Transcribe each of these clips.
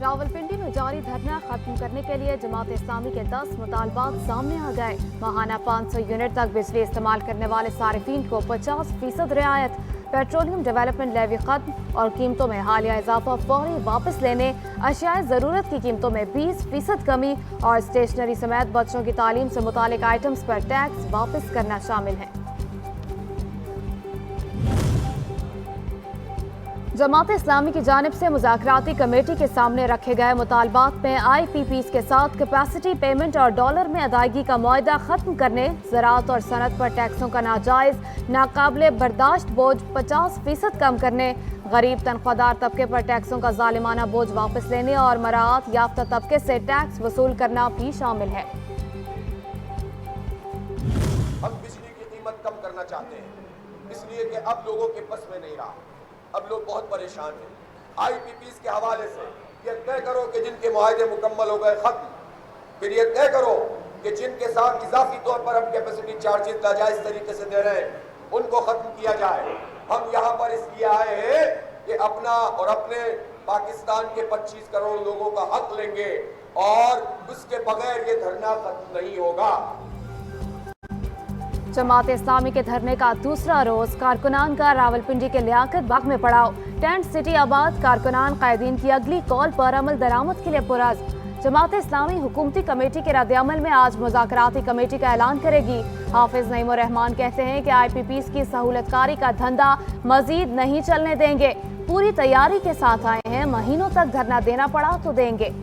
रावलपिंडी में जारी धरना खत्म करने के लिए जमात इस्लामी के 10 मुतालबात सामने आ गए। माहाना 500 यूनिट तक बिजली इस्तेमाल करने वाले सारिफीन को 50% रियायत, पेट्रोलियम डेवलपमेंट लेवी खत्म और कीमतों में हालिया इजाफा फौरी वापस लेने, अशियाए ज़रूरत की कीमतों में 20% कमी और स्टेशनरी समेत बच्चों की तालीम से मुतालिक आइटम्स पर टैक्स वापस करना शामिल है। जमात इस्लामी की जानिब से मुज़ाकराती कमेटी के सामने रखे गए मुतालबात में IPPs के साथ कैपेसिटी पेमेंट और डॉलर में अदायगी का मुआहदा खत्म करने, ज़राअत और सनत पर टैक्सों का नाजायज़ नाकाबिले बर्दाश्त बोझ 50% कम करने, गरीब तनख्वाहदार तबके पर टैक्सों का जालिमाना बोझ वापस लेने और मराअत याफ्ता तबके से टैक्स वसूल करना भी शामिल है। हम बिजली की कीमत कम करना चाहते हैं, इसलिए कि अब लोगों के बस में नहीं रहा। अब लोग बहुत परेशान हैं। IPPs के हवाले से ये तय करो कि जिनके मुआहदे मुकम्मल हो गए खत्म, फिर ये तय करो कि जिनके साथ इजाफी तौर पर हम कैपेसिटी चार्जेस नाजायज तरीके से दे रहे हैं उनको खत्म किया जाए। हम यहाँ पर इसलिए आए हैं कि अपना और अपने पाकिस्तान के 25 करोड़ लोगों का हक लेंगे और उसके बगैर ये धरना खत्म नहीं होगा। जमात इस्लामी के धरने का दूसरा रोज कारकुनान का रावलपिंडी के लियाकत बाग में पड़ाव। टेंट सिटी आबाद कारकुनान कायदीन की अगली कॉल पर अमल दरामद के लिए पुरज़्म। जमात इस्लामी हुकूमती कमेटी के रद्द-ए-अमल में आज मुज़ाकराती कमेटी का ऐलान करेगी। हाफिज नईमुर रहमान कहते हैं कि IPPs की सहूलतकारी का धंधा मजीद नहीं चलने देंगे। पूरी तैयारी के साथ आए हैं, महीनों तक धरना देना पड़ा तो देंगे।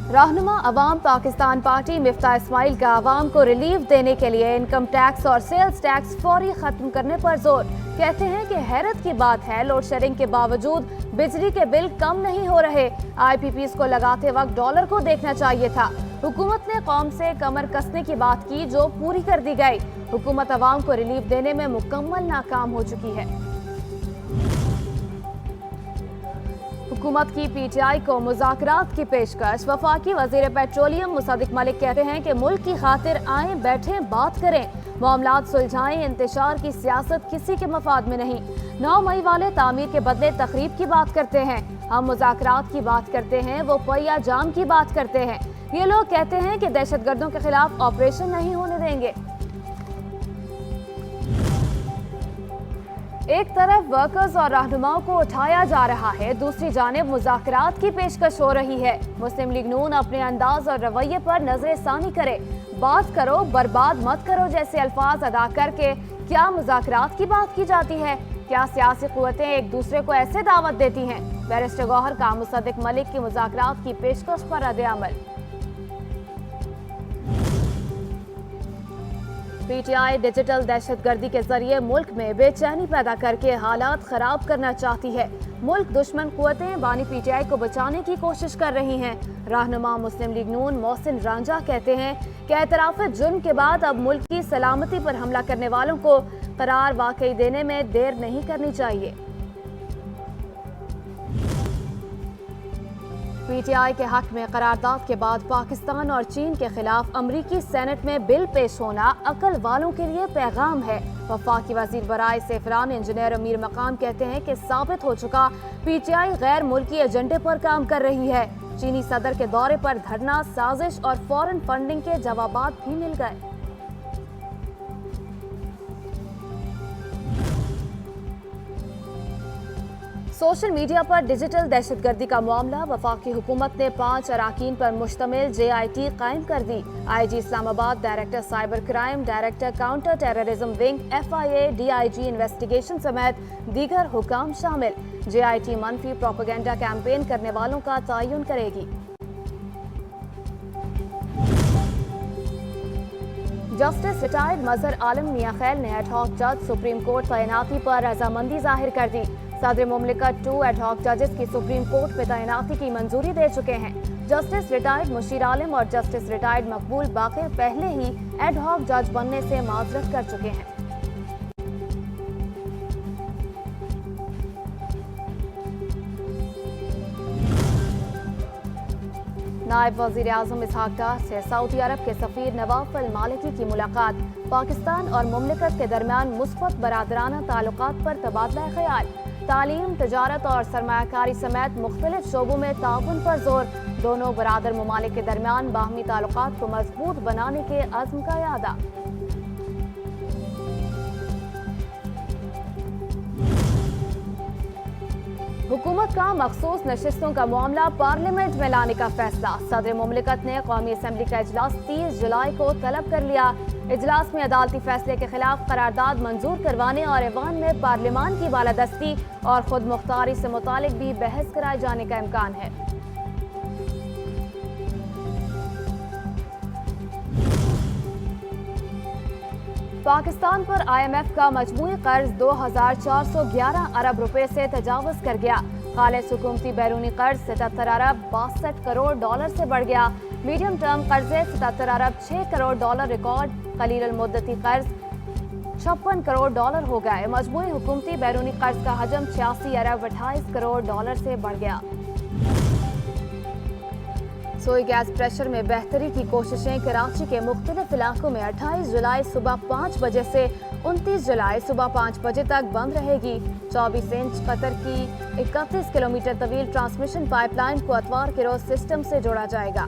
रहनुमा अवाम पाकिस्तान पार्टी मिफ्ता इस्माइल का अवाम को रिलीफ देने के लिए इनकम टैक्स और सेल्स टैक्स फौरी खत्म करने पर जोर। कहते हैं कि हैरत की बात है, लोड शेडिंग के बावजूद बिजली के बिल कम नहीं हो रहे। IPPs को लगाते वक्त डॉलर को देखना चाहिए था। हुकूमत ने कौम से कमर कसने की बात की जो पूरी कर दी गई। हुकूमत अवाम को रिलीफ देने में मुकम्मल नाकाम हो चुकी है। हुकूमत की PTI को मुज़ाकरात की पेशकश। वफाकी वज़ीर पेट्रोलियम मुसद्दिक मलिक कहते हैं कि मुल्क की खातिर आए, बैठे, बात करें, मामलात सुलझाएं। इंतशार की सियासत किसी के मफाद में नहीं। 9 मई वाले तामीर के बदले तकरीब की बात करते हैं, हम मुज़ाकरात की बात करते हैं, वो पहिया जाम की बात करते हैं। ये लोग कहते हैं कि दहशतगर्दों के खिलाफ ऑपरेशन नहीं होने देंगे। एक तरफ वर्कर्स और रहनुमाओं को उठाया जा रहा है, दूसरी जानिब मुज़ाकरात की पेशकश हो रही है। मुस्लिम लीग नून अपने अंदाज और रवैये पर नजरसानी करे। बात करो, बर्बाद मत करो जैसे अल्फाज अदा करके क्या मुज़ाकरात की बात की जाती है? क्या सियासी कुव्वतें एक दूसरे को ऐसे दावत देती हैं? बैरिस्टर गौहर का मुसद्दिक मलिक की मुज़ाकरात की पेशकश पर रद्द-ए-अमल। PTI डिजिटल दहशतगर्दी के जरिए मुल्क में बेचैनी पैदा करके हालात खराब करना चाहती है। मुल्क दुश्मन कुव्वतें बानी PTI को बचाने की कोशिश कर रही हैं। रहनुमा मुस्लिम लीग नून मोहसिन रांझा कहते हैं कि एतराफ़ जुर्म के बाद अब मुल्क की सलामती पर हमला करने वालों को करार वाकई देने में देर नहीं करनी चाहिए। PTI के हक में करारदाद के बाद पाकिस्तान और चीन के खिलाफ अमरीकी सेनेट में बिल पेश होना अकल वालों के लिए पैगाम है। वफाकी वजीर बराए सेफरान इंजीनियर अमीर मकाम कहते हैं कि साबित हो चुका PTI गैर मुल्की एजेंडे पर काम कर रही है। चीनी सदर के दौरे पर धरना, साजिश और फॉरेन फंडिंग के जवाबात भी मिल गए। सोशल मीडिया पर डिजिटल दहशतगर्दी का मामला। वफाकी हुकूमत ने 5 अराकीन पर मुश्तमिल JIT कायम कर दी। IG Islamabad, director cyber crime, director counter terrorism wing, FIA, DIG investigation समेत दीगर हुकाम शामिल। JIT मनफी प्रोपेगेंडा कैंपेन करने वालों का तयन करेगी। जस्टिस रिटायर्ड मजहर आलम मियां खैल ने एडहॉक जज सुप्रीम कोर्ट तैनाती पर रजामंदी जाहिर कर दी। सदर मुमलिकत 2 एडहॉक जजेस की सुप्रीम कोर्ट में तैनाती की मंजूरी दे चुके हैं। जस्टिस रिटायर्ड मुशीर आलम और जस्टिस रिटायर्ड मकबूल बाक़िर पहले ही एडहॉक जज बनने से माजरत कर चुके हैं। नायब वज़ीर आज़म इसहाक डार से सऊदी अरब के सफ़ीर नवाफ अल मालिकी की मुलाकात। पाकिस्तान और मुमलिकत के दरमियान मुस्बत बरादराना ताल्लुकात पर तबादला ख्याल। तालीम, तजारत और सरमायाकारी समेत मुख्तलिफ शोबों में ताउन पर जोर। दोनों बरादर ममालिक के दरमियान बाहमी ताल्लुकात को मजबूत बनाने के अज़्म का यादा। हुकूमत का मखसूस नशिस्तों का मामला पार्लियामेंट में लाने का फैसला। सदर मुमलिकत ने कौमी असम्बली का इजलास 30 जुलाई को तलब कर लिया। इजलास में अदालती फैसले के खिलाफ करारदाद मंजूर करवाने और ऐवान में पार्लियामान की बालादस्ती और खुद मुख्तारी से मुतालिक भी बहस कराए जाने का इम्कान है। पाकिस्तान पर IMF का मजमूई कर्ज 2411 अरब रुपए से तजावुज कर गया। खालिस हुकूमती बैरूनी कर्ज 77 अरब 62 करोड़ डॉलर से बढ़ गया। मीडियम टर्म कर्जे 77 अरब 6 करोड़ डॉलर रिकॉर्ड। कलील मुद्दती कर्ज 56 करोड़ डॉलर हो गए। मजमूई हुकूमती बैरूनी कर्ज का हजम 86 अरब 28 करोड़ डॉलर से बढ़ गया। सोई गैस प्रेशर में बेहतरी की कोशिशें कराची के मुख्तलिफ इलाकों में 28 जुलाई सुबह 5 बजे से 29 जुलाई सुबह 5 बजे तक बंद रहेगी। 24 इंच कतर की 31 किलोमीटर तवील ट्रांसमिशन पाइपलाइन को अतवार के रोज सिस्टम से जोड़ा जाएगा।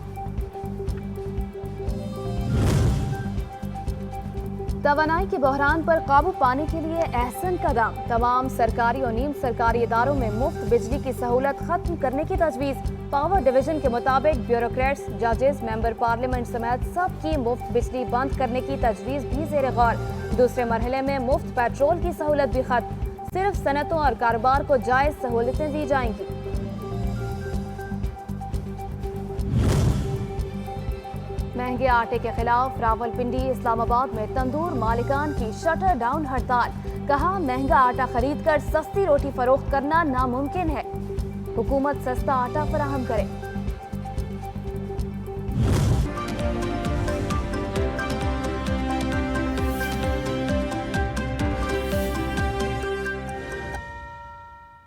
तवानाई के बहरान पर काबू पाने के लिए अहसन कदम। तमाम सरकारी और नीम सरकारी इदारों में मुफ्त बिजली की सहूलत खत्म करने की तजवीज़। पावर डिवीजन के मुताबिक ब्यूरोक्रेट्स, जजेस, मेंबर पार्लियामेंट समेत सबकी मुफ्त बिजली बंद करने की तजवीज़ भी ज़ेर गौर। दूसरे मरहले में मुफ्त पेट्रोल की सहूलत भी खत्म। सिर्फ सनतों और कारोबार को जायज़ सहूलतें दी जाएंगी। महंगे आटे के खिलाफ रावलपिंडी, इस्लामाबाद में तंदूर मालिकान की शटर डाउन हड़ताल। कहा, महंगा आटा खरीद कर सस्ती रोटी फरोख्त करना नामुमकिन है। हुकूमत सस्ता आटा फराहम करे।